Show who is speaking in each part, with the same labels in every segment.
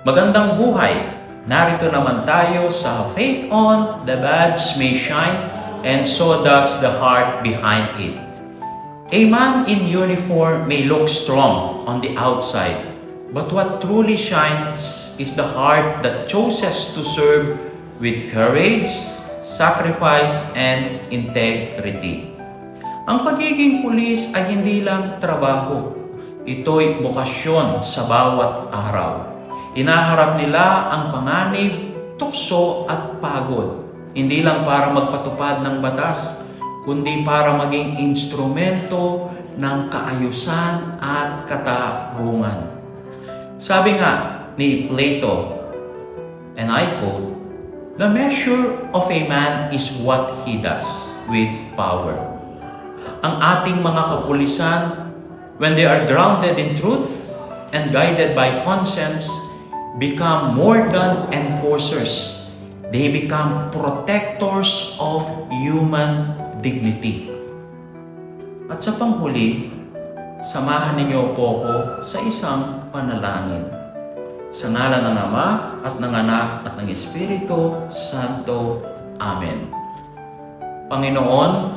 Speaker 1: Magandang buhay! Narito naman tayo sa Faith On, the badge may shine, and so does the heart behind it. A man in uniform may look strong on the outside, but what truly shines is the heart that chooses to serve with courage, sacrifice, and integrity. Ang pagiging pulis ay hindi lang trabaho, ito'y bokasyon sa bawat araw. Hinaharap nila ang panganib, tukso at pagod, hindi lang para magpatupad ng batas, kundi para maging instrumento ng kaayusan at katarungan. Sabi nga ni Plato, and I quote, "The measure of a man is what he does with power." Ang ating mga kapulisan, when they are grounded in truth and guided by conscience, become more than enforcers. They become protectors of human dignity. At sa panghuli, samahan ninyo po ko sa isang panalangin. Sa ngalan ng Ama at ng Anak at ng Espiritu Santo. Amen. Panginoon,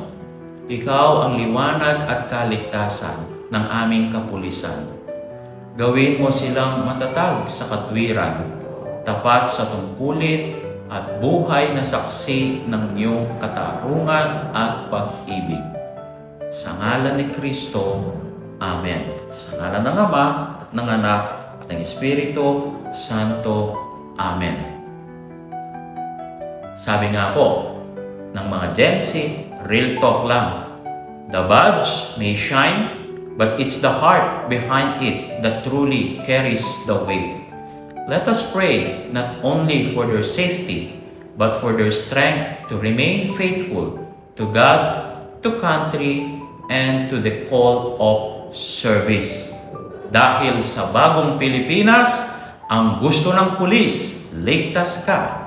Speaker 1: Ikaw ang liwanag at kaligtasan ng aming kapulisan. Gawin mo silang matatag sa katwiran, tapat sa tungkulin, at buhay na saksi ng iyong katarungan at pag-ibig. Sa ngalan ni Kristo, Amen. Sa ngalan ng Ama at ng Anak at ng Espiritu Santo, Amen. Sabi nga po ng mga Gen Z, real talk lang. The badge may shine, but it's the heart behind it that truly carries the weight. Let us pray not only for their safety, but for their strength to remain faithful to God, to country, and to the call of service. Dahil sa bagong Pilipinas, ang gusto ng pulis, ligtas ka.